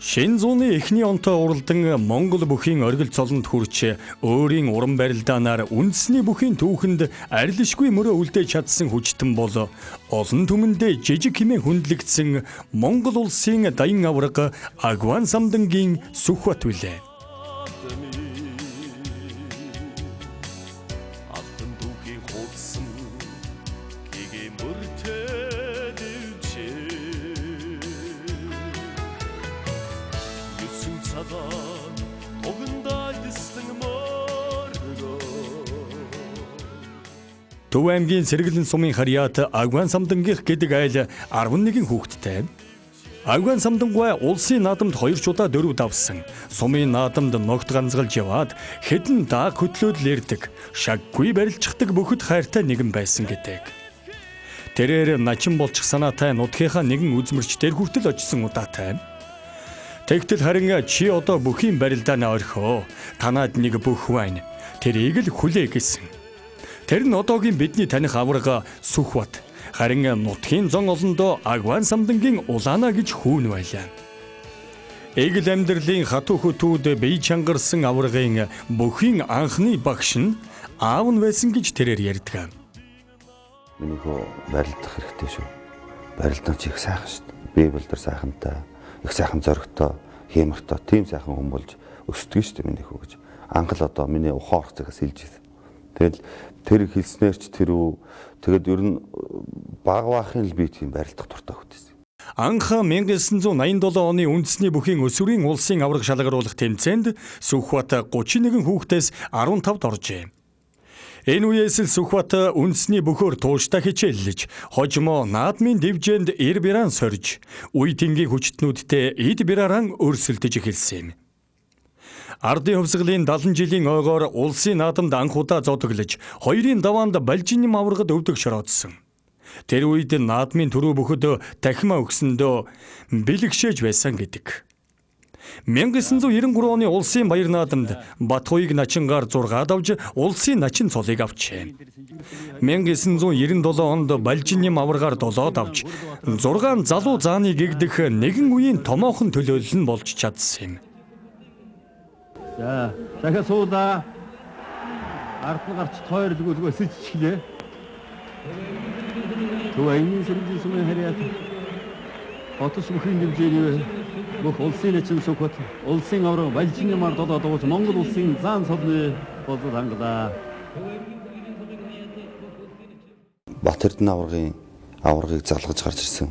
Шинэ зууны эхний онтой уралдан Монгол бүхийн оргил цолонд хүрч өөрийн уран барилдаанаар үндэсний бүхийн түүхэнд арилшгүй мөрөө үлдээж чадсан хүчтэн бол олон түмэндээ жижиг хэмээн хүндлэгдсэн Монгол улсын даян аварга Агван самдангийн Сүхбат билээ. Төв аймгийн Сэргэлэн сумын харьяат Агван самдангийнх гэдэг айл 11 хүүхэдтэй. Агван самдангуй улсын наадамд 2 удаа дөрөв давсан. Сумын наадамд ногт ганцгалж яваад хэдэн дааг хөтлөөд лэрдэг, шаггүй барилчдаг бүхэд хайртай нэгэн байсан гэдэг. Тэрээр начин болчих санаатай нутгийнхаа нэгэн үзмэрч дээр хүртэл очсон удаатай. Тэгтэл харин чи одоо бүхийн барилдааны орхио, танаад нэг бүх байна. Тэрийг л хүлээ гэсэн. Тэр нь одоогийн бидний таних аварга Сүхбат. Харин нутгийн зон олондоо Агван самдангийн Улаана гэж хүүн байлаа. Эгэл амьдралын хатуу хөтүүд бие чангарсан аваргын бүхийн анхны багш нь аав нь байсан гэж тэрээр ярьдаг. Миний хөө барилдах хэрэгтэй шүү. Барилдан чи их сайхан шүү дээ. Бие болдор сайхантай, их сайхан зоригтой, хиймэртэй, тийм сайхан хүн болж өсдөг шүү дээ миний хөө гэж. Анх л одоо миний ухаан орцоогоос илж ирсэн. Тэгэл тэр хэлснээр ч тэгэд ер нь баг баахын л би тийм барилдах дуртай хөтөсөн. Анх 1987 оны үндэсний бүхийн өсвөрийн улсын аварга шалгаруулах тэмцээнд Сүхбат 31 хүүхдээс 15-д оржээ. Энэ үеэс л Сүхбат үндэсний бөхөөр тууштай хичээллэж, хожимо наадмын дивжээнд эр биран сорж, үе тэнгийн хүчтнүүдтэй эд бираран өрсөлдөж эхэлсэн юм. Ардын хувьсгалын 70 жилийн ойгоор улсын наадамд анх удаа зодоглож, хоёрын даваанд Балжиним аваргад өвдөг шороодсон. Тэр үед наадмын түрүү бүхэд тахимаа өгсөндөө бэлэгшээж байсан гэдэг. 1993 оны улсын баяр наадамд Батхуйг начингаар 6 давж улсын начин цолыг авчээ. 1997 онд Балжиним аваргаар 7 давж 6 залуу зааны гэгдэх нэгэн үеийн томоохон төлөөлөл нь болж чадсан юм. За, дахиад суула. Ард нь гарч тойрлгөө өсөж чихлээ. Төв аймгийн Сэргэлэн сумын харьяат хотос бүхийн дэмжээний бүх улсын начин Сүхбат, улсын аварга Балжинымаар додоод Монгол улсын заан цолны болоод хангалаа. Бат Эрдэнэ аваргыг залгаж гарч ирсэн.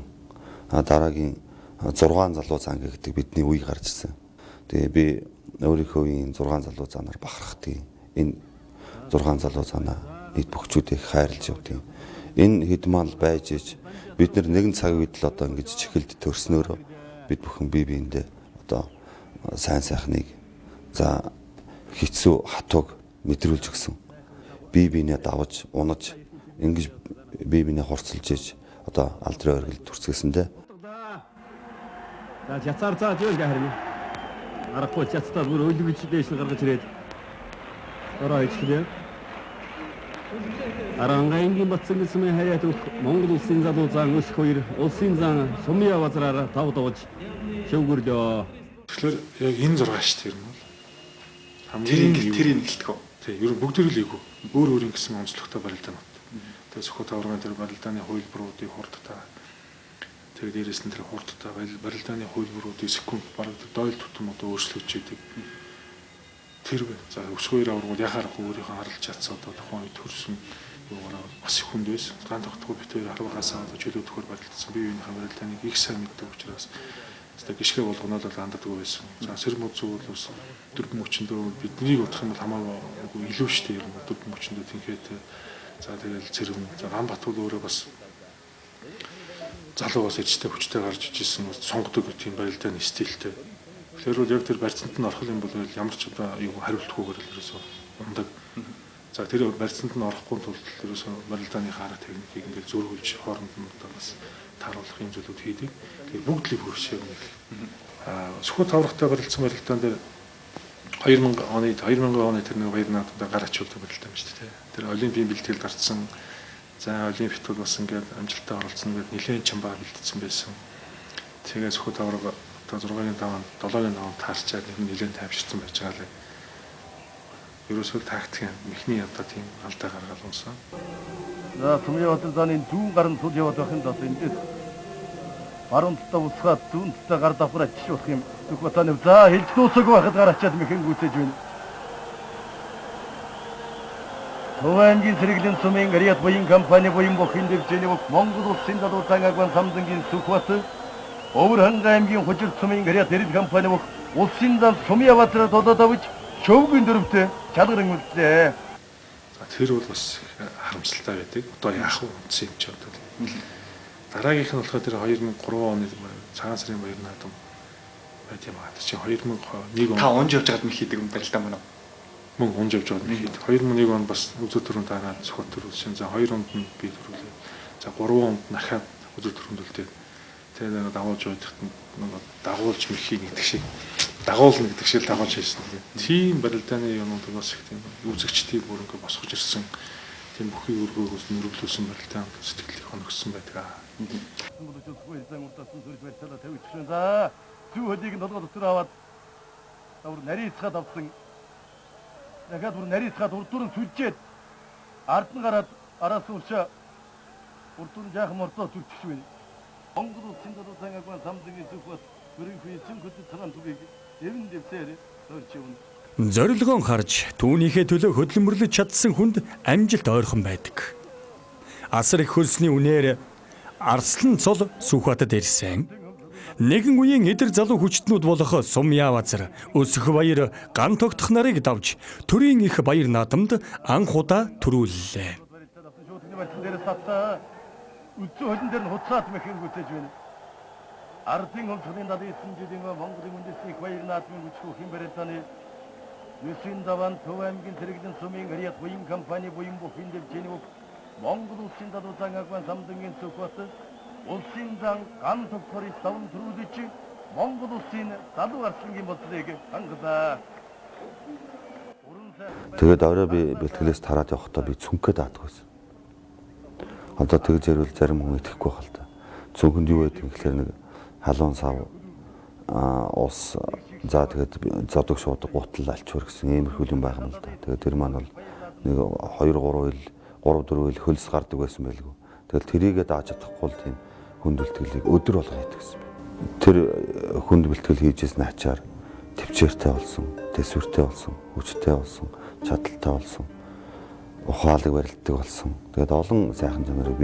Дараагийн 6 залуу зан гэдэг бидний үе гарч ирсэн. Тэгээ би өөрийнхөө 6 залуу заанаар бахархдаг. Энэ 6 залуу заанаа нийт бөхчүүдийг хайрлаж явдаг. Энэ хэдмал байж ич бид нэгэн цаг үед л одоо ингэж чихэлд төрснөөр бид бүхэн бие биендээ одоо сайн сайхныг за хэцүү хатууг мэдрүүлж өгсөн. Бие биенээ давж, унаж ингэж бие биенээ хурцлж иж одоо алдрын оргил төрцгөөсөндөө. За яцаар зааж өгөх харин. Аргагүй чацтаа бүр өлгөж дээш нь гаргаж ирээд ороо ичлээ. Арангаангийн Батцэн сумын харьяат Монгол улсын залуу заан өсөх хоёр улсын заан сумын базараар тав дууж шөвгөрлөө. Тэгэхээр яг энэ 6 шүү дээ юм бол хамгийн тэрийг гэлтгөө. Тий, ер нь бүгд л ийгүү. Өөр гэсэн онцлогтой барилдаанууд. Тэгээ Сүхбат аваргын тэр барилдааны хувилбаруудыг хурдтай. Тэгээд дээрэс нь тэр хурдтай барилдааны хувилбаруудыг секунд бараг дойл тутам одоо өөрчлөж идэг. Тэр за өсгөөр аваргууд яхаарахгүй өөрийнхөө харалж чадсан одоо тухайн үед төрсөн юугаараа бас их хүнд байсан. Ган тогтгүй битээр харвахаасаа одоо чөлөөтгөр барилдсан. Би биенийхээ барилдааныг их сайн мэддэг учраас одоо гიშгэ болгоноол ханддаг байсан. За Сэрмөд зүг бол бас дөрвөн мөчөндөө бидний бодох юм бол хамаагүй илүү штэ юм. Дөрвөн мөчөндөө тэнхээд за тэгэл Цэрэм за Ганбат бол өөрөө бас залуу бас ичтэй хүчтэй гарч ижсэн сонгодог тийм барилдааны стилтэй. Тэгэхээр бол яг тэр барьцанд нь орох юм бол ямар ч одоо юу хариултгүйгээр л ерөөсөө ундаг. За тэр барьцанд нь орохгүй тул ерөөсөө барилдааны хараа техникийг ингээд зөргүүлж хооронд нь одоо бас тааруулах юм зүйлүүд хийдэг. Тэгэхээр бүгд л хөршөө юм. Сүхбат аваргатай барилдсан барилдаан дээр 2000 оны тэр нэг баяр наадамд гараач өгдөг барилдаан байна шүү дээ. Тэр олимпийн бэлтгэл гарцсан. За олимпиад бол бас ингээд амжилттай оролцсон гэдэг нэлээд чамбаа бэлдсэн байсан. Тэгээ Сүхбат аварга одоо 6-гийн 5, 7-гийн 5 таарчаад нэлээд тайвширсан байж байгаа л. Ерөөсөө тактик мехний одоо тийм алдаа гаргал унсан. За Сумын Батар зааны зүүн гарын тул яваад байх юм даа эндээс баруун талаа усгаад зүүн талаа гар давхар ачиж болох юм. Сүхбатаны за хэлж дуусаагүй байхад гар ачаад мэхэн гүйцэж байна. Төвөмгийн сэргэлэн Сумын Гариат буян компани буян бохин дэвжээний Монгол улсын залуучаан агван самдангийн Сүхбат Өвөрхангай аймгийн хужир Сумын Гариат эрэд компани улсын зам Сумын Батар додоод авч шөвгийн дөрөвтэй чалгаран үлдлээ. Тэр бол бас харамсалтай байдаг. Одоо яах вэ гэсэн юм чи одоо. Дараагийнх нь болохоор тэр 2003 оны цагаан сарын 2 наадам байт юм аа. Чи 2001 он та унж явж байгаад мэх хийдэг юм байна л да мөн. Мөн унж явж байгаад мэх хийдэг. 2001 он бас үзүү төрөнд дараа зөвхөн төрүүлсэн. За 2 онд нь би төрүүлээ. За 3 онд нахаад үзүү төрөнд үлдээд тэгээд дагуулж байдагт дагуулж мэх хий гэдэг шиг дагуулна гэдэг шиг дагуулж хийсэн. Тийм барилдааны юмнууд бас их тийм үзэгчдийг бүр ингээ босгож ирсэн. Тийм бүхий өргөөгөөс нөрөглүүлсэн барилдаан сэтгэлийг хоногсон байдаг. За зүү хөдийг нь толгой дотор аваад бүр нарийцгаад авсан. Дахиад бүр нарийцгаад урдуур нь сүлжээд ард нь гараад араас уршаа урдуур нь жаахан мордоо зүрчих байна. Монгол улсын залуучаан агван самдангийн Сүхбат бүрэн хүчин хөдөлгөөн цагаан түгийг эвэн дэвсээр төрж явна. Зорилгоон харж түүнийхээ төлөө хөдөлмөрлөж чадсан хүнд амжилт ойрхон байдаг. Асар их хөлсний үнээр Арслан цол Сүхбатад ирсэн. Нэгэн үеийн эдэр залуу хүчтнүүд болох Сумья Батар, Өсөх баяр, Ган тогтох нарыг давж төрийн их баяр наадамд анх удаа төрүүллээ. Үцүү хөлн дээр нь хуцаад мэхэн гүцэж байна. Ардын хөлтөний 79 жилийн Монголын үндэсний баяр наадмын хүчгүй хэн барилдааны Нүсийн даван Төв аймгийн сэргэлэн Сумын Гариат буян компани буян бохин дэвжээний Монгол улсын залуучаан агван самдангийн Сүхбат улсын зан Ган тогтворыг даван төрүүлж Монгол улсын залуу арслангийн бодлыг хангадаа. Тэгээд орой би бэлтгэлээс тараад явахдаа би цүнхээ даадаг байсан. Одоо тэгж ярил зарим хүн итгэхгүй байх л та. Цүнхэнд юу байдаг юм гэхээр нэг халуун сав ус за тэгээд зодог шуудаг гутал алчуур гэсэн иймэрхүү юм байх юм л да. Тэгээд тэр маань бол нэг 2-3 ил хөлс гардаг байсан байлгүй. Тэгэл тэрийгээ дааж чадахгүй л тийм хүнд бэлтгэлийг өдөр болгоо хийдэг гэсэн. Тэр хүнд бэлтгэл хийжсэн ачаар төвчээртэй болсон, төсвөртэй болсон, хүчтэй болсон, чадaltaй болсон. Ухаалаг барилддаг болсон. Тэгээд олон сайхан чанарыг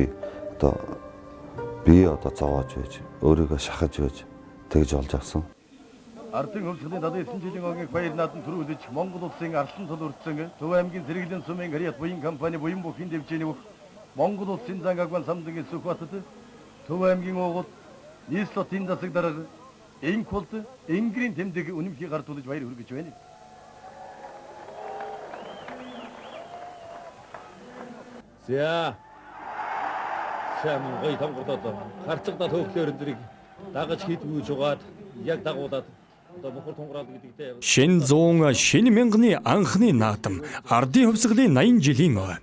би одоо зовоож байж, өөрийгөө шахаж байж тэгж олж авсан. Ардын хөлсөний 79 жилийн огийн баяр наадам төрүүлж Монгол улсын Арслан цол урдсан Төв аймгийн сэргэлэн Сумын Гариат буян компани буян бохин дэвжээний Монгол улсын зан агван самдангийн Сүхбатад Төв аймгийн уугууд нийслотын засаг дарга Энкулд Энгэрийн тэмдэг үнэмхий гартуулж баяр хүргэж байна. За. Сайн гоё тонгордод харцагдаад хөөхлөөр өдрийг дагаж хийдгүүж угаад яг дагуулад одоо бохор тунграал гэдэгтэй. Шин 100 шинэ мянганы анхны наадам ардын хувьсгалын 80 жилийн ой.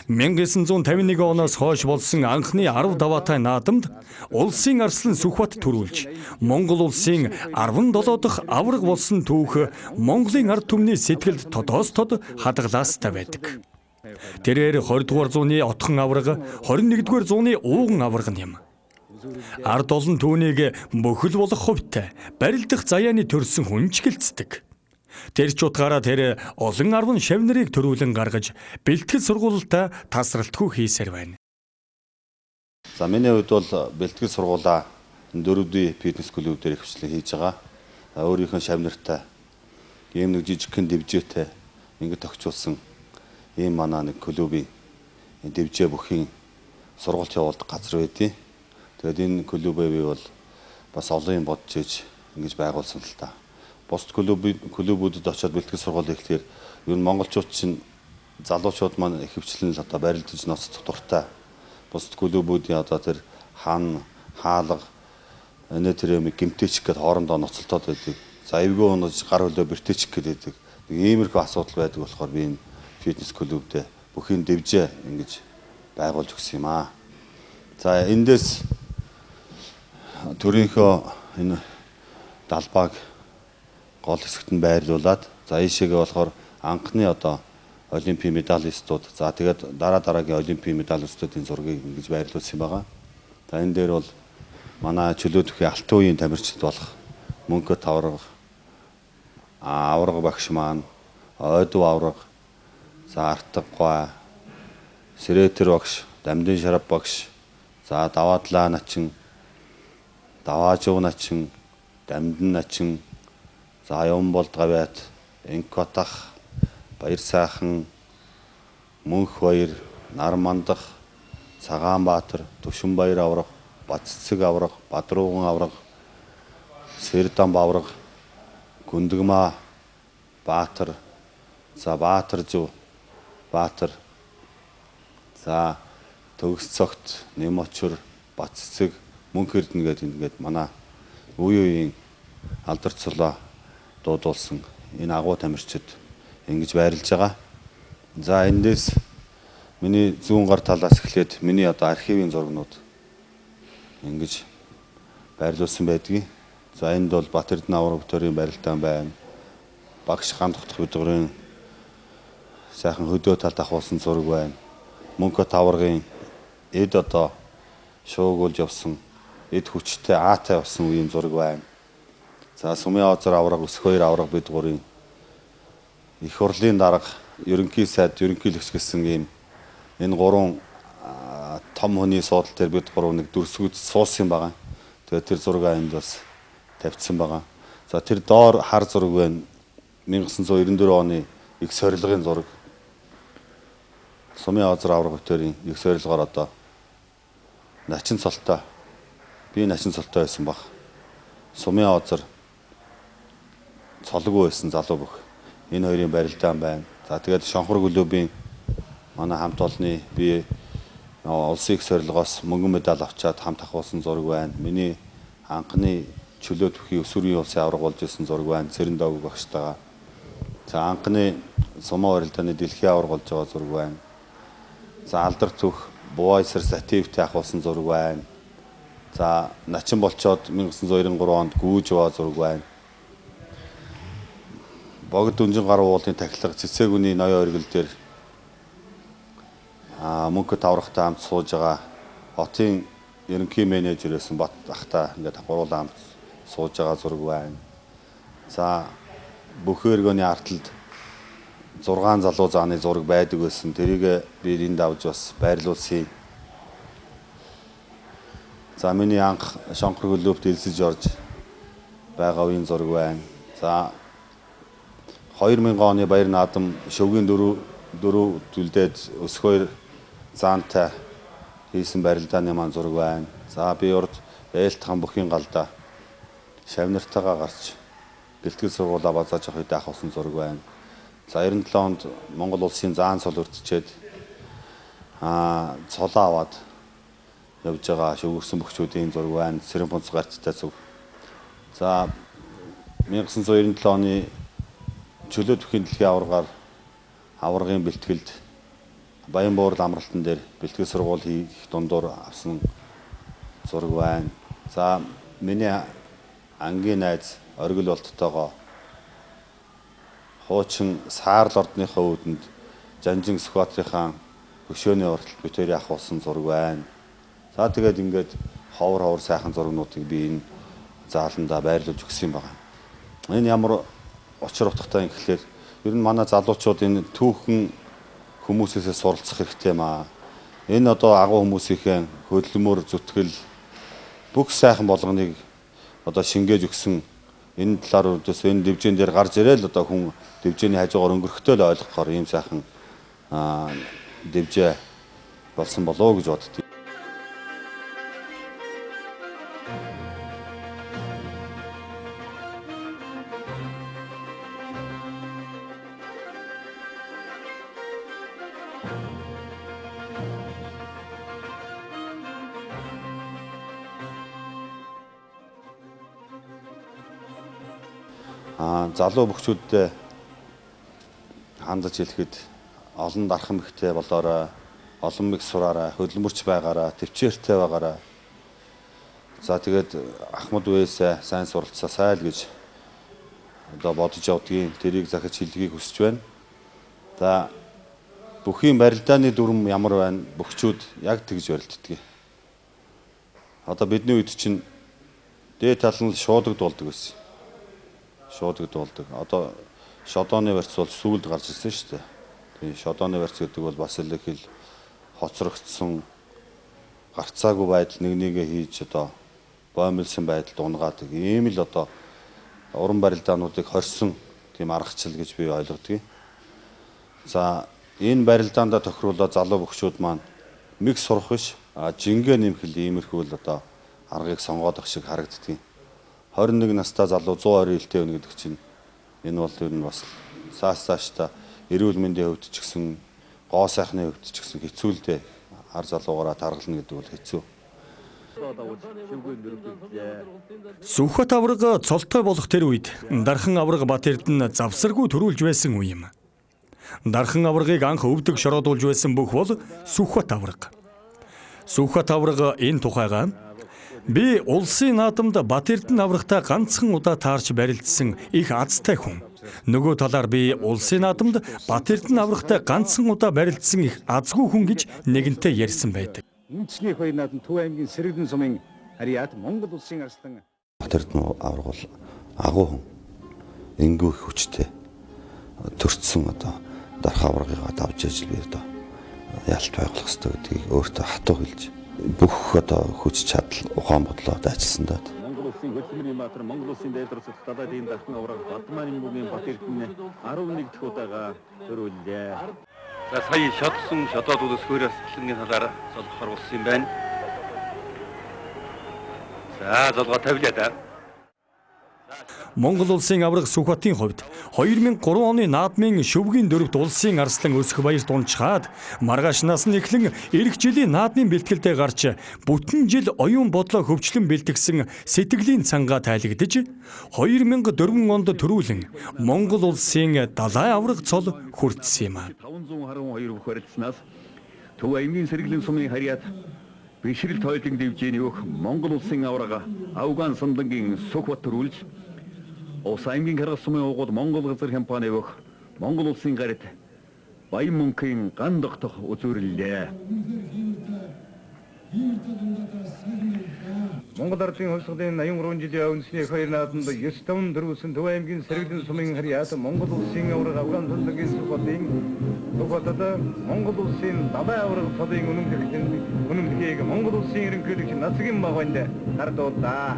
1951 оноос хойш болсон анхны 10 даваатай наадамд улсын Арслан Сүхбат төрүүлж Монгол улсын 17 дахь авраг болсон түүх Монголын ард түмний сэтгэлд тодоос тод хадгалаастай байдаг. Тэрээр 20 дугаар зууны отхон авраг, 21 дугаар зууны ууган авраг юм. Ард олон түүнийг бөхөл болох хувьтай барилдах заяаны төрсөн хүн чиглэлцдэг. Тэр ч утгаараа тэр олон арван шавнарыг төрүүлэн гаргаж бэлтгэл сургуультай тасралтгүй хийсээр байна. За миний хувьд бол бэлтгэл сургуулаа 4D фитнес клуб дээр хвшлээ хийж байгаа. Өөрийнхөө шавнартай ийм нэг жижигхэн дэвжээтэй ингэ тогтчулсан ийм манай нэг клубын дэвжээ бүхийн сургалт явуулдаг газар байдیں۔ Тэгээд энэ клубээ би бол бас олон юм бодож иж ингэж байгуулсан л та. Бусад клубүүдэд очиод бэлтгэл сургууль хийхээр ер нь монголчууд чинь залуучууд маань ихэвчлэн л одоо барилдаж ноцдох дуртай. Бусад клубүүдийн одоо тэр хан, хаалга, тэр юм гимтэйч гэд хоорондоо ноцолтоод байдаг. За эвгүй унаж гар хөлөө бэртэйч гэдэг. Иймэрхүү асуудал байдаг болохоор би энэ фитнес клубдээ бүхийн дэвжээ ингэж байгуулж өгсөн юм аа. За эндээс төрийнхөө энэ далбааг гол хэсэгт нь байрлуулад за ийшээгээ болохоор анхны одоо олимпийн медалистууд за тэгээд дараагийн олимпийн медалистуудын зургийг ингэж байрлуулсан байгаа. За энэ дээр бол манай чөлөөтөхийн алтан үеийн тамирчид болох Мөнхөт авраг авраг багш маань ойдов авраг за артггой Сэрэтэр багш Дамдын Шарав багш за Даваадлаа начин Даваажуу начин Дамдын начин за Явболд гавьяат Энкотах Баяр сайхан Мөнх баяр Нармандах Цагаанбаатар Төвшинбаяр авраг Баццэг авраг Бадрууган авраг Сэрдам авраг Гүндгмаа Баатар за Баатаржуу Баатар за Төгс цогт Нэмотчур Баццэг Мөнх Эрдэнэ гэдэг ингээд манай үе үеийн алдарцлаа дуудуулсан энэ агуу тамирчид ингэж байрлаж байгаа. За эндээс миний зүүн гар талаас эхлээд миний одоо архивын зургнууд ингэж байрлуулсан байдгийг. За энд бол Батэрдэн авраг Викторийн барилдаан байна. Багш Гандохтох өдрийн сайхан хөдөө талд ахуулсан зураг байна. Мөнхөт аврагын эд одоо шуугуулж явсан эд хүчтэй аатай болсон үеийн зураг байна. За Сумын Озор авраг Өсөх хоёр авраг бид гурийн их хурлын дарга ерөнхий сайд ерөнхийлөгч гэсэн ийм энэ гурван том хүний суудлын дээр бид гурав нэг дүрсгүүд суусан байгаа. Тэгээд тэр зураг энд бас тавьсан байгаа. За тэр доор хар зураг байна. 1994 оны их сорилгын зураг. Сумын Озор авраг Викторийн их сорилгоор одоо начин цолтой би начин цолтой байсан баг. Сумын Озор цолгүй байсан залуу бүх. Энэ хоёрын барилдаан байна. За тэгээд Шонхор клубын манай хамт олонны би улсын их сорилгоос мөнгөн медаль авчаад хамт ахуулсан зураг байна. Миний анхны чөлөөтөхийн өсвөрийн улсын авраг болж исэн зураг байна. Цэрэн дог багштайгаа. За анхны сумын барилдааны дэлхийн авраг болж байгаа зураг байна. За алдар түүх Буайсар Сативтэй ахуулсан зураг байна. За начин болчоод 1993 онд гүүж байгаа зураг байна. Богд Дүнжин гар уулын тахилга Цэцэгүний ноён оргил дээр Мөнхөт аврагтай хамт сууж байгаа хотын ерөнхий менежерээс Бат ахтай ингээд гуруулаа хамт сууж байгаа зураг байна. За Бүхэн эргөний арталд 6 залуу зааны зураг байдаг байсан. Тэрийг би энд авч бас байрлуулсан. За миний анх Шонхор клубт элсэж орж байгаа үеийн зураг байна. За 2000 оны Баяр наадам шөвгийн дөрөв төлдөөд Өсөх хоёр заантай хийсэн барилдааны маань зураг байна. За би урд Ээлтхан бүхийн галдаа шавнартайгаа гарч бэлтгэл сургуулаа базааж авах үед авсан зураг байна. За 97 онд Монгол улсын заан цол өртчээд цолоо аваад явж байгаа шөвгөрсөн бөхчүүдийн зураг байна. Сэрэн бунц гарттай зүг. За 1997 оны чөлөөтөхийн дэлхийн аврагаар аврагын бэлтгэлд Баянбуур амралтан дээр бэлтгэл сургууль хийх дундуур авсан зураг байна. За миний ангийн найз оргил болттойгоо хуучин Саарл ордныхоо үүдэнд Жанжин Сүхбаатарын хаан хөшөөний урталт битүүрийн ахуулсан зураг байна. За тэгээд ингээд ховор сайхан зургнуудыг би энэ зааланда байрлуулж өгсөн юм байна. Энэ ямар учир утгатай юм гэхлээр ер нь манай залуучууд энэ түүхэн хүмүүсээс суралцах хэрэгтэй маа. Энэ одоо агуу хүмүүсийн хөдөлмөр зүтгэл бүх сайхан болгоныг одоо шингээж өгсөн энэ талаар үүдээс энэ дэвжэн дээр гарч ирээл одоо хүн дэвжээний хажуугаар өнгөрөхтэй л ойлгохоор ийм сайхан дэвжээ болсон болоо гэж боддог. Залуу бөхчүүдтэй хандаж хэлэхэд олон дархан ихтэй болоорой, олон их сураарай, хөдөлмөрч байгаарай, төвчээртэй байгаарай. За тэгээд Ахмад Вэсэ сайн суралцсаа л гэж одоо бодож явдгийн тэрийг захиж хэлхийг хүсэж байна. За бүхийн барилдааны дүрм ямар байна? Бөхчүүд яг тэгж барилддаг. Одоо бидний үед чинь дээд тал нь шуудаг дуулдаг байсан. Шуудаг дуулдаг. Одоо шодооны барьц бол сүүлд гарч ирсэн шүү дээ. Тэгээ шодооны барьц гэдэг бол бас л их л хоцрогдсон гарцаагүй байдал нэгнийгээ хийж одоо боомлсон байдалд унгаадаг. Ийм л одоо уран барилдаануудыг хорьсон тийм аргачлал гэж би ойлгодгийг. За энэ барилдаандаа тохируулаад залуу бөхчүүд маань миг сурах биш, жингээ нэмхэл иймэрхүү л одоо аргыг сонгоодох шиг харагддаг. 21 настай залуу 120 илтэй байна гэдэг чинь энэ бол ер нь бас цаашдаа эрүүл мэндийн хувьд ч гэсэн гоо сайхны хувьд ч гэсэн хэцүү л дээ. Ар залуугаараа таргална гэдэг бол хэцүү. Сүхбат аварга цолтой болох тэр үед Дархан аварга Бат Эрдэнэ завсаргүй төрүүлж байсан үе юм. Дархан аваргыг анх өвдөг шороодуулж байсан бүх бол Сүхбат аварга. Сүхбат аварга энэ тухайгаа би улсын наадамд Бат Эрдэнэ аврагтай ганцхан удаа таарч барилдсан их азтай хүн. Нөгөө талаар би улсын наадамд Бат Эрдэнэ аврагтай ганцхан удаа барилдсан их азгүй хүн гэж нэгэнтээ ярьсан байдаг. Үндэсний хоёр наадам Төв аймгийн Сэргэлэн сумын харьяат Монгол улсын арслан Бат Эрдэнэ авраг бол агуу хүн. Энгүү их хүчтэй. Төрцсөн одоо Дархан аврагыг давж ижил би одоо ялт байгуулах хэрэгтэй гэдгийг өөртөө хатуу хэлж бүх одоо хүч чадал ухаан бодлоод ажилласан даа. Монгол улсын хөдөлмөрийн баатар Монгол улсын дайдралт далайдын Дархан авраг Бадман эмгүүгийн Бат Эрдэнэ 11 дахь удаага төрүүллээ. За сая шодсон шодоодуудаас хөрөөс эхлэнгийн талаар золгохоор болсон юм байна. За золгоо тавилаа да. Монгол улсын авраг Сүхбатын хувьд 2003 оны наадмын шөвгийн дөрөвт улсын арслан Өсөх баярт унчхаад маргаашнаас нь эхлэн эх жилийн наадмын бэлтгэлдээ гарч бүтэн жил оюун бодлоо хөгжлөн бэлтгэсэн сэтгэлийн цангаа тайлагдж 2004 онд төрүүлэн Монгол улсын далай авраг цол хүртсэн юм. 512 бүх барилдсанаас Төв аймгийн Сэргэлэн сумын харьяат бишрэл тойлын дивжээний өөх Монгол улсын аврага Авган самдангийн Сүхбат төрүүлж Ус аймгийн Харгас сумын уугууд Монгол газар компани өөх Монгол улсын гарит Баян мөнхийн ган догтох үзүүрлээ. Монгол ардын хувьсгалын 83 жилийн үндэсний хоёр наадамд 9 таван дөрвөлсөн Төв аймгийн Сэргэлэн сумын харьяат Монгол улсын авраг Авган самдангийн Сүхбатад Монгол улсын далай авраг цолын үнэмлэхийг Монгол улсын ерөнхийлөгч Нацгийн Багванд гардууллаа.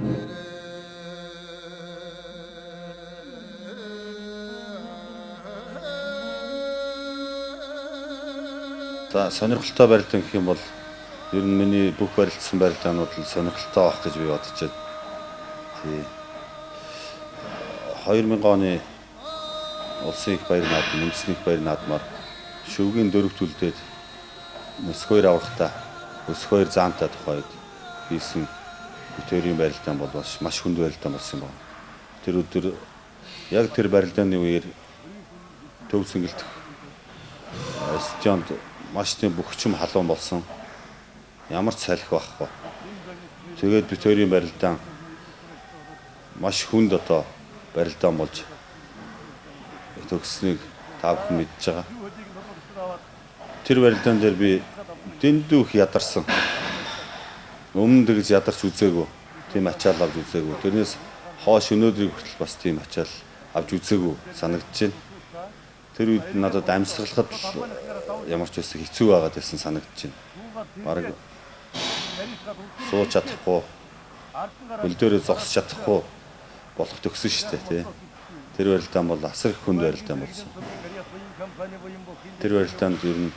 За сонирхолтой барилдаан гэх юм бол ер нь миний бүх барилдсан барилдаанууд л сонирхолтой байх гэж би бодож байна. Тий. 2000 оны улсын их баяр наадам, үндэсний их баяр наадмаар шөвгийн дөрөвт үлдээд Өсөх хоёр аврагтай, Өсөх хоёр заантай тухайд хийсэн бүтээрийн барилдаан бол маш хүнд барилдаан болсон юм байна. Тэр өдөр яг тэр барилдааны үеэр Төв Цэнгэлдэх стадионд маш тийм бөхчм халуун болсон. Ямар ч салхи байхгүй. Тэгээд бүтээрийн барилдаан маш хүнд одоо барилдаан болж төгсснийг та бүхэн мэдж байгаа. Тэр барилдаан дээр би дэндүү их ядарсан. Өмнө дэгж ядарч үзээгүй. Тийм ачаал авч үзээгүй. Тэрнээс хоош өнөөдрийг хүртэл бас тийм ачаал авч үзээгүй санагдаж байна. Тэр үед надад амьсгалахад ямар ч байсан хэцүү байгаад байсан санагдаж байна. Бараг сууж чадахгүй, хөл дээрээ зогсож чадахгүй болох төгсөн шүү дээ, тий. Тэр барилдаан бол асар их хүнд барилдаан болсон. Тэр барилдаанд ер нь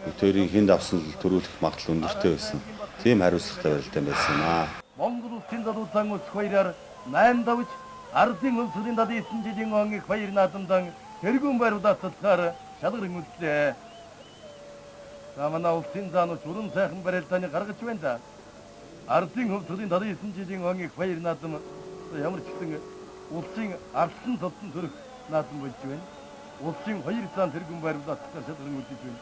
бүтээрийн хүнд авсан л төрүүлэх магадлал өндөртэй байсан. Тийм хариуцлагатай барилдаан байсан юм аа. Монгол улсын дадуулсан Өсөх баяраар 8 давж ардын хувьсгалын 79 жилийн он их баяр наадамдан тэргүүн байруудаас цацгаар шалгаран үлдлээ. За манай улсын заанууч уран сайхан барилдааны гаргаж байна да. Ардын хувьсгалын 79 жилийн он их баяр наадам ямар ч гэсэн улсын арслан цолсон төрөх наадам болж байна. Улсын хоёр цаан тэргүүн байруудаас цацгаар шалгаран үлдэж байна.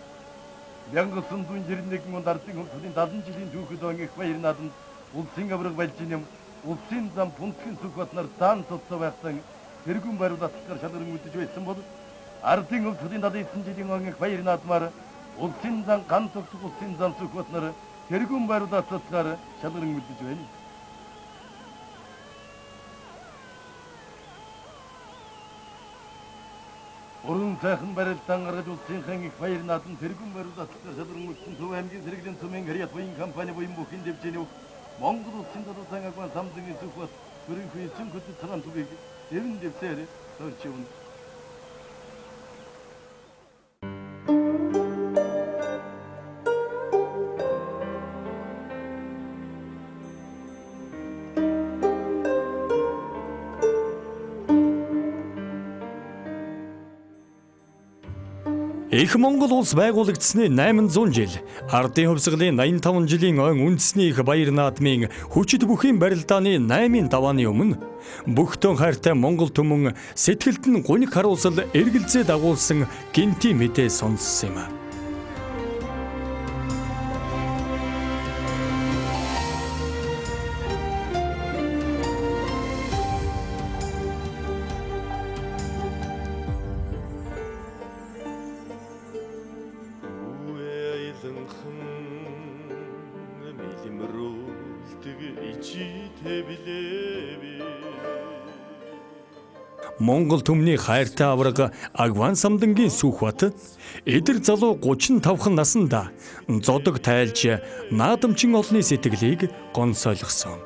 1991 онд ардын хувьсгалын 70 жилийн түүхэд он их баяр наадамд улсын авраг балжин юм улсын зам пунктын сүх батнаар даан цоцоо байхсан тэргүүн бариулалтаар шалгаран үдэж байсан бол ардын өвчтөдийн 79 жилийн онгийн баяр наадмаар улсын зам ган цогцох улсын зам сүх батнаар тэргүүн бариулалтаар шалгаран үдэж байна. Уран сайхан барилдаан гаргаж улсынхан их баяр наадам тэргүүн бариулалтаар шалгаран үдсэн Төв аймгийн зэрэглэлийн цумын Хариат буян компани буян бүхэн дэвжээний Монгол улсын дотор агуун самдын сүх бат бүрэн хүчин хөдөл цагаан түгийг эвэн дэвсээр төрч явна. Их Монгол улс байгуулагдсны 800 жил, ардын хувьсгалын 85 жилийн он үндэсний их баяр наадмын хүчит бүхийн барилдааны 8-ын давааны өмнө бүхтэн хайртай Монгол түмэн сэтгэлд нь гуниг харуулсал эргэлзээ дагуулсан гинти мэдээ сонссон юм. Монгол түмний хайртай авраг Агван самдангийн сүх бат эдэр залуу 35хан насанда зодог тайлж наадамчин олны сэтгэлийг гонсойлгосон.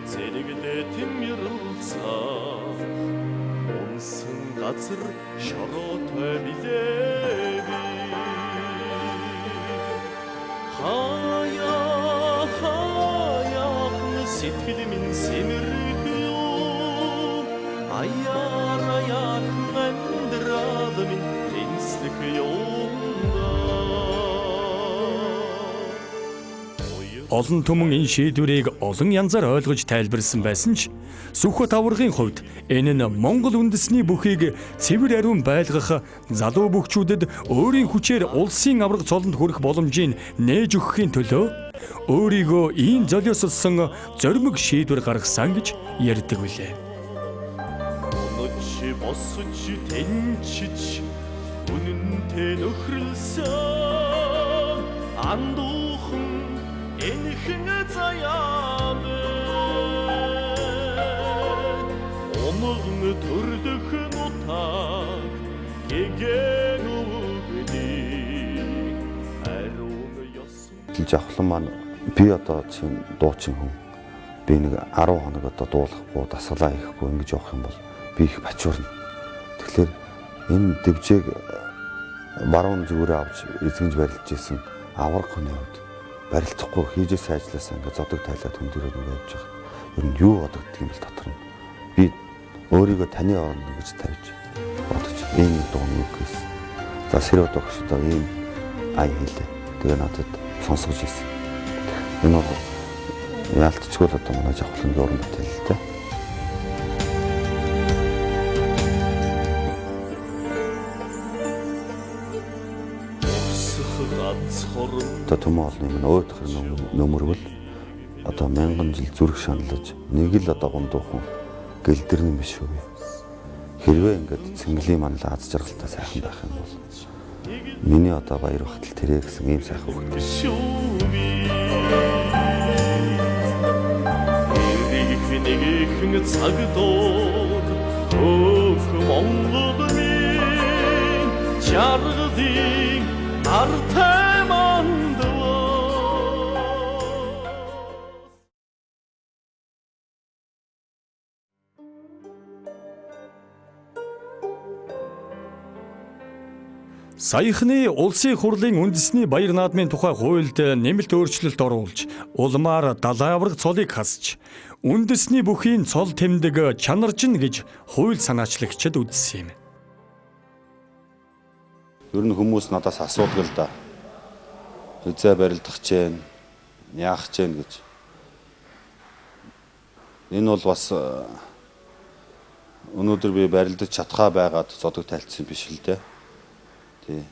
Зэрэглэтэн ярилцах унсан газар шороотой билээби хаяах сэтгэл минь сэмэрх юу аяар амьдрал минь тэнслэх юунда. Олон түмэн энэ шийдвэрийг олон янзаар ойлгож тайлбарлсан байсан ч Сүхбат аваргын хувьд энэ нь Монгол үндэсний бүхийг цэвэр ариун байлгах залуу бүхчүүдэд өөрийн хүчээр улсын авраг цолонд хүрэх боломжийг нээж өгөхийн төлөө өөрийгөө ийм золиослсон зоримог шийдвэр гаргасан гэж ярьдаг билээ. Өнөч босч тэнчиж үнэнтэй нөхрөлсөн андуухан энхэн заяам омгон төрлөх нутаг гэгэн үгний ариун ёсон Жавхлан маань би одоо чинь дуучин хүн. Би нэг 10 хоног одоо дуулахгүй, дасгалаа хийхгүй ингэж явах юм бол би их бачуурна. Тэгэхээр энэ дэвжээг баруун зүгээрээ авч эзэмж барилж исэн авраг хүний хувьд барилцахгүй хийжээс ажилласаа ингээд зодог тайлаад хүн дөрөв ингээд явж байгаа. Ер нь юу бодогддаг юм бэл дотор нь. Би өөрийгөө таны оронд гэж тавьж бодож ийм дуун үг гэсэн. За сэрвд багш одоо ийм ай хэлээ. Тэгээ надад сонсгож ирсэн. Энэ бол яалтчгүй л одоо манай Жавхлангийн уран бүтээл л дээ. Одоо төмөн олны минь өөдөх нөмөрвөл одоо 1000 жил зүрх шаналж нэг л одоо гундуухан гэлдэрнэ биш үү. Хэрвээ ингээд цэнгэлийн манлаа аз жаргалтай сайхан байх юм бол миний одоо баяр бахтал тэрэ гэсэн ийм сайхан үг биш үү. Нэг цагтор өөх Монголын жаргалын артай мандав. Саяхны улсын хурлын үндэсний баяр наадмын тухай хуульд нэмэлт өөрчлөлт оруулж, улмаар далайн авраг цолыг хасч, үндэсний бүхийн цол тэмдэг чанаржин гэж хууль санаачлагчид үзсэн юм. Ер нь хүмүүс надаас асуудаг л да. хязаа барилдах чинь яах чинь гэж. Энэ бол бас өнөөдөр би барилдаж чадхаа байгаад зодог тайлцсан биш л дээ. Тий.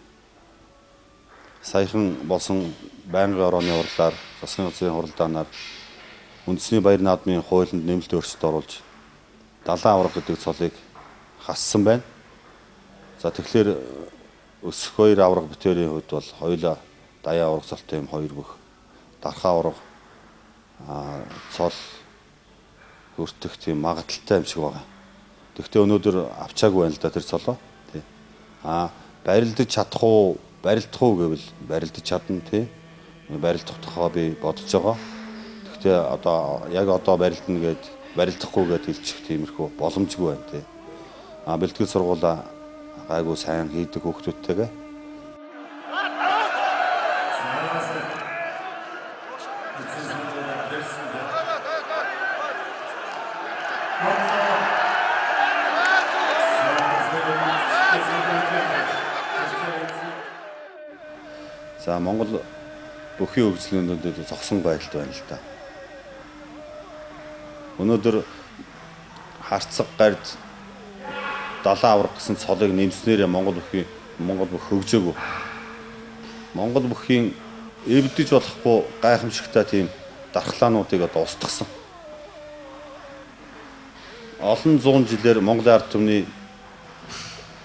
Саяхан болсон байнгын орооны хурлаар, засгийн газрын хуралдаанаар үндэсний баяр наадмын хуулинд нэмэлт өөрчлөлт оруулж 70 авраг гэдэг цолыг хассан байна. За тэгэхээр өсөх 2 авраг битүүрийн хувьд бол хоёулаа даяа авраг цолтой юм 2 бүх дархаа авраг цол хүртэх тийм магадaltaй юм шиг байна. Тэгвэл өнөөдөр авчаагүй байна л да тэр цолоо. Тий. Барилдаж чадах уу, барилдах уу гэвэл барилдаж чадна тий. Барилдах тухай би бодож байгаа. Тэгвэл одоо яг одоо барилдана гэд барилдахгүй гэд хэлчих тиймэрхүү боломжгүй байна тий. Бэлтгэл сургуулаа гайгүй сайн хийдэг хүүхдүүдтэйгээ. За Монгол бүхий хөгжлөөнүүдэд зогсон байдалд байна л да. Өнөөдөр харцаг гард 70 авраг гэсэн цолыг нэмснээр Монгол бүх хөгжөөгүй. Монгол бүхийн эвдэж болохгүй гайхамшигтай тийм дархлаануудыг одоо устгасан. Олон зуун жилээр Монголын ард түмний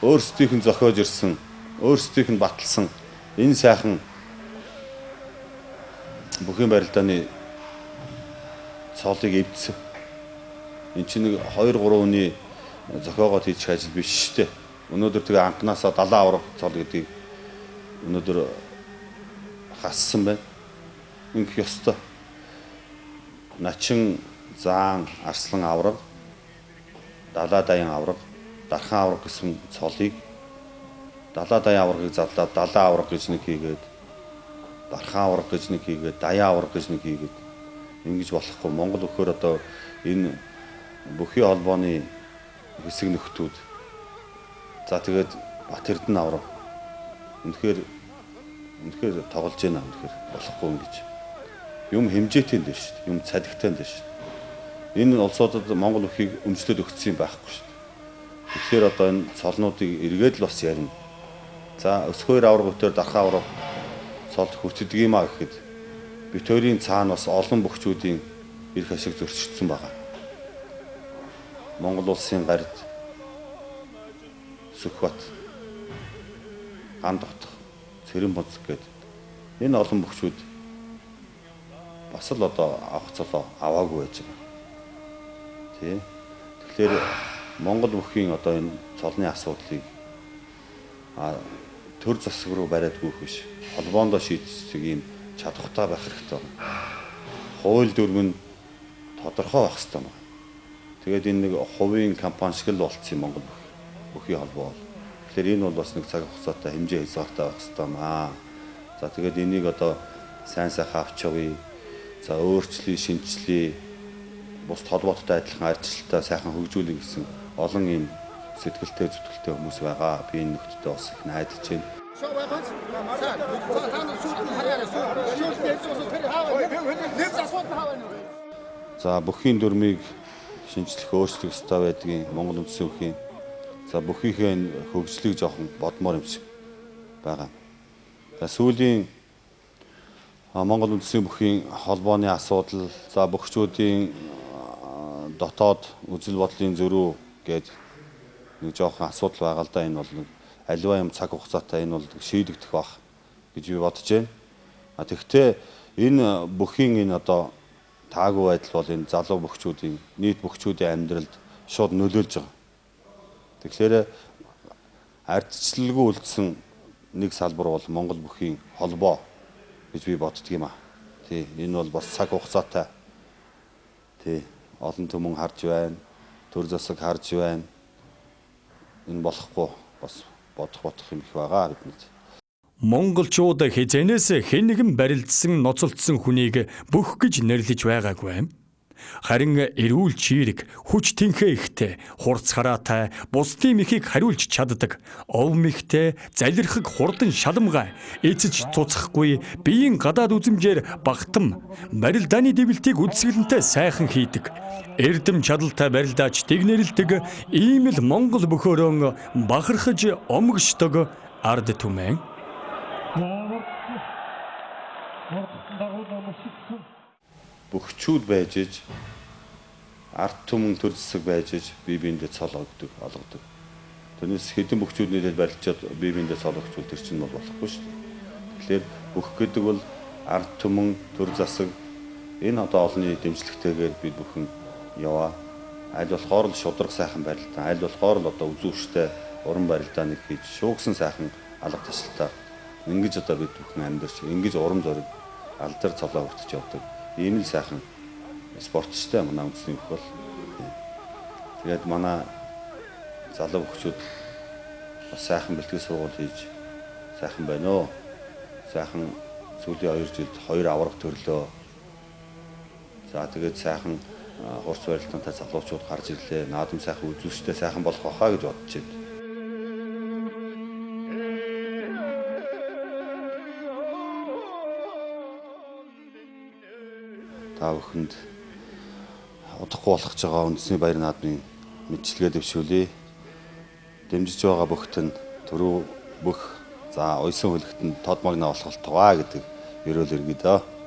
өөрсдийнх нь зохиож ирсэн, өөрсдийнх нь баталсан энэ сайхан бүхийн барилдааны цолыг эвдсэн. Энд чинь нэг 2-3 хүний зохиогоод хийчих ажил биш шүү дээ. Өнөөдөр тэгээ анханасаа 70 авраг цол гэдгийг өнөөдөр хассан байна. Ингэх ёстой. Начин, заан, арслан авраг, далаа даян авраг, дархан авраг гэсэн цолыг далаа даян аврагыг задлаад далаа авраг гэж нэг хийгээд, дархан авраг гэж нэг хийгээд, даян авраг гэж нэг хийгээд ингэж болохгүй. Монгол өхөр одоо энэ бүхий холбооны хэсэг нөхдүүд. За тэгээд Бат Эрдэнэ авраг. Үнэхээр тоглож байна. Үнэхээр болохгүй ингэж. Юм хэмжээтэй дээ шүү дээ. Юм цалигтай дээ шүү дээ. Энэ улсуудад Монгол өхийг өмчлөд өгсөн юм байхгүй шүү дээ. Тэгэхээр одоо энэ цолнуудыг эргээд л бас ярина. За өсгөр авраг өтөр дархаа авраг цолд хүртдэг юм а гэхэд битүүрийн цаана бас олон бөхчүүдийн эрх ашиг зөрчигдсөн байгаа. Монгол улсын гард Сүхбат, Гандотх, Цэрэнбонц гээд энэ олон бөхчүүд бас л одоо авах цолоо аваагүй байж байгаа. Тий. Тэгэхээр Монгол бүхийн одоо энэ цолны асуудлыг төр засаг руу бариад гүйх биш. Холбоондоо шийдчих ийм чадвартай байх хэрэгтэй байна. Хууль дүрм нь тодорхой байх хэрэгтэй байна. Тэгээд энэ нэг хувийн компани шиг л болцсон Монгол бүхий холбоо. Тэгэхээр энэ бол бас нэг цаг хугацаатай хэмжээ хязгаартай байх хэрэгтэй маа. За тэгээд энийг одоо сайн сайхан авч явъя. За өөрчлөе, шинжлэе. Бус холбоотой адилхан ажилтаа сайхан хөгжүүлэх гэсэн олон ийм сэтгэлтэй зүтгэлтэй хүмүүс байгаа. Би энэ нөхдөдөө бас их найдаж байна. За бүхийн дүрмийг шинжлэх өөрчлөх ёстой байдгийн Монгол Үндэсний бүхийн за бүхийнхээ хөгжлийг жоохон бодмоор юм шиг байгаа. За сүүлийн Монгол Үндэсний бүхийн холбооны асуудал за бөхчүүдийн дотоод үзэл бодлын зөрүү гээд нэг жоохон асуудал байгаа л да. Энэ бол аливаа юм цаг хугацаатай энэ бол шийдэгдэх бах гэж би бодож байна. Тэгэхдээ энэ бүхийн энэ одоо таагүй байдал бол энэ залуу бөхчүүдийн нийт бөхчүүдийн амьдралд шууд нөлөөлж байгаа. Тэгэхээр ардчлалгүй үлдсэн нэг салбар бол Монгол бүхийн холбоо гэж би боддөг юм аа. Тий, энэ бол бас цаг хугацаатай. Тий, олон түмэн харж байна. Төр засаг харж байна. Энэ болохгүй бас бодох юм их байгаа бидэнд. Монголчууд хязгаарнаас хэн нэгэн барилдсан ноцолдсон хүнийг бүх гэж нэрлэж байгаагүй. Харин эрүүл чирэг, хүч тэнхээ ихтэй, хурц хараатай, бусдын мэхийг хариулж чаддаг, ов мэхтэй, залирхаг хурдан шаламгай, эцэж цуцхгүй, биеийн гадаад үзмжээр багтам, барилдааны дэвлтийг үдсгэлэнтэй сайхан хийдэг. Эрдэм чадалтай барилдаач тэгнэрэлдэг, ийм л Монгол бөхөөрөн бахархаж омгшдог ард түмэн. Бөхчүүд байж иж арт түмэн төр зэсэг байж иж бие биендээ цол олгодог. Тэрнээс хэдэн бөхчүүд нийлээд барилчаад бие биендээ цол өгчүүл тэр чинь бол болохгүй шүү дээ. Тэгэхээр бүх гэдэг бол арт түмэн төр засаг энэ одоо олонний дэмжлэгтэйгээр бид бүхэн яваа. Аль болохоор л шудраг сайхан барилдаа, аль болохоор л одоо үзүүштэй уран барилдааныг хийж шуугсан сайхан алга ташилтаа ингэж одоо бид бүхэн амьдарч ингэж урам зориг алдар цолоо хүртэж явдаг. Ийм л сайхан спортчтой манай үндэсний бүх бол. Тэгээд манай залуу хөгчүүд бас сайхан бэлтгэл сургууль хийж сайхан байна оо. Сайхан сүүлийн 2 жилд 2 авраг төрлөө. За тэгээд сайхан хурц барилдаантай залуучууд гарч ирлээ. Наадам сайхан үзүүлжтэй сайхан болох байхаа гэж бодож байна. Та бүхэнд удахгүй болгож байгаа үндэсний баяр наадмын мэдчилгээ дэвшүүлье. Дэмжиж байгаа бүхт нь түрүү бүх за уйсан хөлөгтөнд тод магнаа болох болтугай гэдэг ерөөл иргэдөө.